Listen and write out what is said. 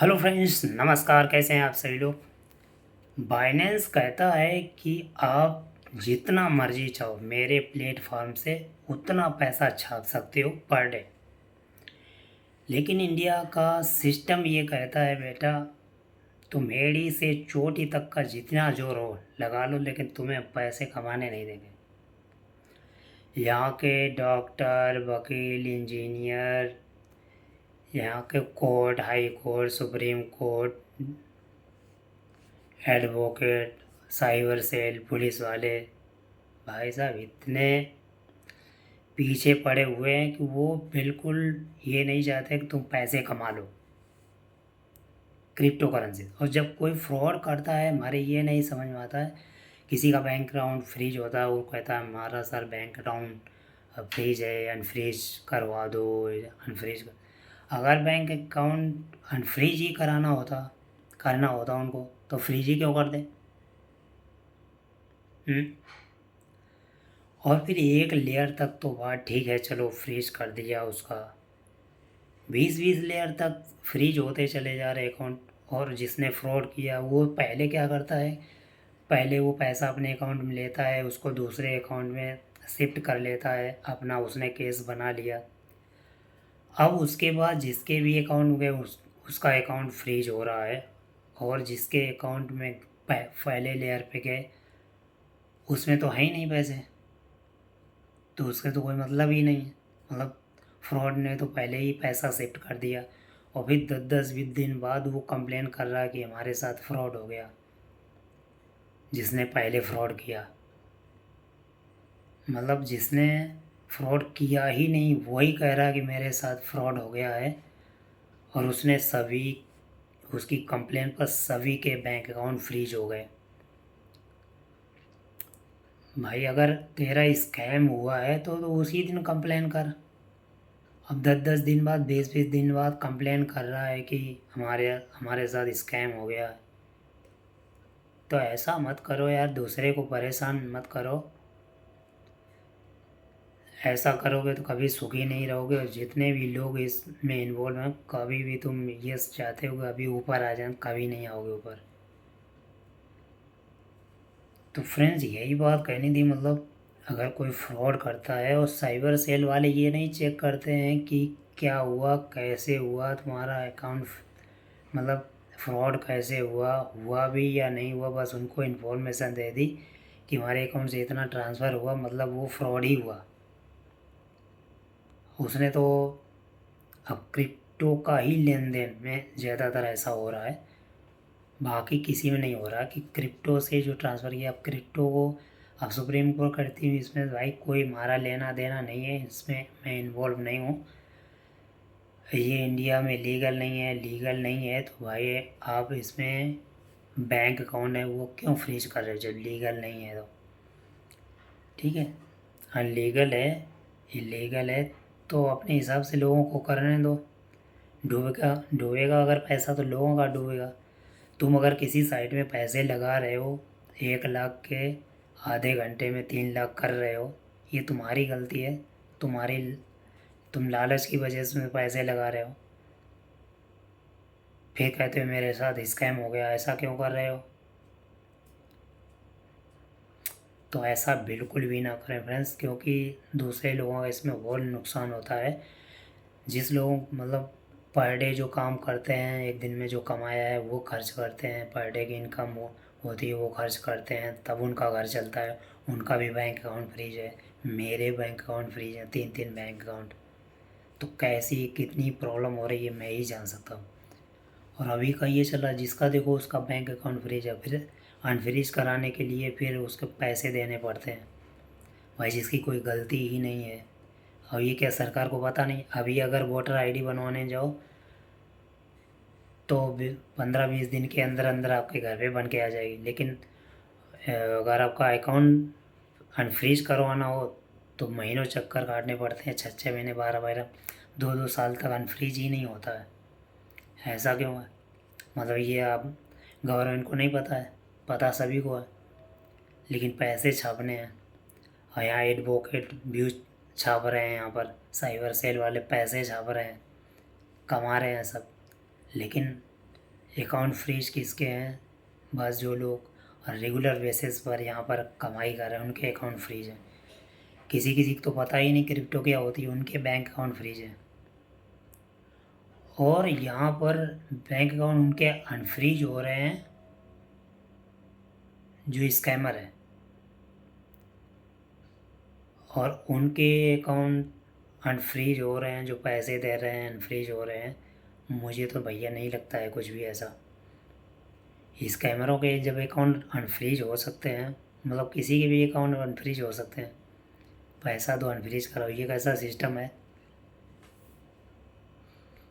Hello friends, नमस्कार। कैसे हैं आप सभी लोग। बाइनेंस कहता है कि आप जितना मर्जी चाहो मेरे प्लेटफॉर्म से उतना पैसा छाप सकते हो पर डे। लेकिन इंडिया का सिस्टम ये कहता है, बेटा तुम एड़ी से चोटी तक का जितना जोर हो लगा लो, लेकिन तुम्हें पैसे कमाने नहीं देंगे। यहाँ के डॉक्टर, वकील, इंजीनियर, यहाँ के court, high court, supreme court, advocate, cyber cell, police वाले, भाई साहब इतने पीछे पड़े हुए हैं कि वो बिल्कुल ये नहीं चाहते कि तुम पैसे कमा लो क्रिप्टो करेंसी। और जब कोई फ्रॉड करता है, हमारे ये नहीं समझ में आता है, किसी का बैंक अकाउंट फ्रीज होता है, वो कहता है हमारा सर बैंक अकाउंट फ्रीज है, अनफ्रीज करवा दो, अनफ्रीज कर। अगर बैंक अकाउंट अनफ्रीज ही करना होता उनको, तो फ्रीज ही क्यों कर दे। हम्म? और फिर एक लेयर तक तो बात ठीक है, चलो फ्रीज कर दिया उसका, 20-20 लेयर तक फ्रीज होते चले जा रहे अकाउंट। और जिसने फ्रॉड किया वो पहले क्या करता है, पहले वो पैसा अपने अकाउंट में लेता है, उसको दूसरे अकाउंट में शिफ्ट कर लेता है, अपना उसने केस बना लिया। अब उसके बाद जिसके भी अकाउंट गए उसका अकाउंट फ्रीज हो रहा है, और जिसके अकाउंट में पहले लेयर पे गए उसमें तो है ही नहीं पैसे, तो उसका तो कोई मतलब ही नहीं है। मतलब फ्रॉड ने तो पहले ही पैसा शिफ्ट कर दिया, और फिर 10-10-20 दिन बाद वो कंप्लेन कर रहा है कि हमारे साथ फ्रॉड हो गया, जिसने पहले फ्रॉड किया। मतलब जिसने फ्रॉड किया ही नहीं वही कह रहा है कि मेरे साथ फ्रॉड हो गया है, और उसने सभी, उसकी कंप्लेन पर सभी के बैंक अकाउंट फ्रीज हो गए। भाई अगर तेरा स्कैम हुआ है तो उसी दिन कंप्लेन कर। अब 10-10 दिन बाद, 20-20 दिन बाद कंप्लेन कर रहा है कि हमारे हमारे साथ स्कैम हो गया। तो ऐसा मत करो यार, दूसरे को परेशान मत करो। ऐसा करोगे तो कभी सुखी नहीं रहोगे, और जितने भी लोग इसमें इन्वॉल्व हैं, कभी भी तुम ये चाहते हो कि अभी ऊपर आ जाए, कभी नहीं आओगे ऊपर। तो फ्रेंड्स यही बात कहनी थी। मतलब अगर कोई फ्रॉड करता है, और साइबर सेल वाले ये नहीं चेक करते हैं कि क्या हुआ, कैसे हुआ तुम्हारा अकाउंट, मतलब फ्रॉड कैसे हुआ, हुआ भी या नहीं हुआ, बस उनको इन्फॉर्मेशन दे दी कि हमारे अकाउंट से इतना ट्रांसफ़र हुआ, मतलब वो फ्रॉड ही हुआ। उसने तो, अब क्रिप्टो का ही लेन देन में ज़्यादातर ऐसा हो रहा है, बाकी किसी में नहीं हो रहा कि क्रिप्टो से जो ट्रांसफ़र किया। अब क्रिप्टो को अब सुप्रीम कोर्ट करती हूँ, इसमें भाई कोई हमारा लेना देना नहीं है, इसमें मैं इन्वॉल्व नहीं हूँ। ये इंडिया में लीगल नहीं है, लीगल नहीं है तो भाई आप इसमें बैंक अकाउंट है वो क्यों फ्रीज कर रहे हो जब लीगल नहीं है तो। ठीक है, अनलीगल है, इलीगल है, तो अपने हिसाब से लोगों को करने दो। डूबेगा डूबेगा अगर पैसा तो लोगों का डूबेगा। तुम अगर किसी साइट में पैसे लगा रहे हो, 1 लाख के आधे घंटे में 3 लाख कर रहे हो, ये तुम्हारी गलती है। तुम्हारी तुम लालच की वजह से पैसे लगा रहे हो, फिर कहते हो मेरे साथ स्कैम हो गया, ऐसा क्यों कर रहे हो। तो ऐसा बिल्कुल भी ना करें फ्रेंड्स, क्योंकि दूसरे लोगों का इसमें और नुकसान होता है। जिस लोग मतलब पर डे जो काम करते हैं, एक दिन में जो कमाया है वो खर्च करते हैं, पर डे की इनकम होती है वो खर्च करते हैं, तब उनका घर चलता है। उनका भी बैंक अकाउंट फ्रीज है, मेरे बैंक अकाउंट फ्रीज है, 3-3 बैंक अकाउंट। तो कैसी कितनी प्रॉब्लम हो रही है मैं ही जान सकता हूँ। और अभी का ये चला, जिसका देखो उसका बैंक अकाउंट फ्रीज है, फिर अनफ्रीज कराने के लिए फिर उसके पैसे देने पड़ते हैं, भाई जिसकी कोई गलती ही नहीं है। और ये क्या सरकार को पता नहीं। अभी अगर वोटर आईडी बनवाने जाओ तो 15-20 दिन के अंदर अंदर आपके घर पे बन के आ जाएगी, लेकिन अगर आपका अकाउंट अनफ्रीज करवाना हो तो महीनों चक्कर काटने पड़ते हैं, 6-6 महीने, 12-12, 2-2 साल तक अनफ्रीज ही नहीं होता है। ऐसा क्यों है। मतलब ये आप, गवर्नमेंट को नहीं पता है, पता सभी को है, लेकिन पैसे छापने हैं। और यहाँ एडवोकेट भी छाप रहे हैं, यहाँ पर साइबर सेल वाले पैसे छाप रहे हैं, कमा रहे हैं सब। लेकिन अकाउंट फ्रीज किसके हैं? बस जो लोग रेगुलर बेसिस पर यहाँ पर कमाई कर रहे हैं उनके अकाउंट फ्रीज हैं। किसी किसी को तो पता ही नहीं क्रिप्टो क्या होती है, उनके बैंक अकाउंट फ्रीज हैं। और यहाँ पर बैंक अकाउंट उनके अनफ्रीज हो रहे हैं जो स्कैमर है, और उनके अकाउंट अनफ्रीज हो रहे हैं जो पैसे दे रहे हैं अनफ्रीज हो रहे हैं। मुझे तो भैया नहीं लगता है कुछ भी ऐसा। स्कैमरों के जब अकाउंट अनफ्रीज हो सकते हैं, मतलब किसी के भी अकाउंट अनफ्रीज हो सकते हैं, पैसा तो अनफ्रीज कराओ, ये कैसा सिस्टम है?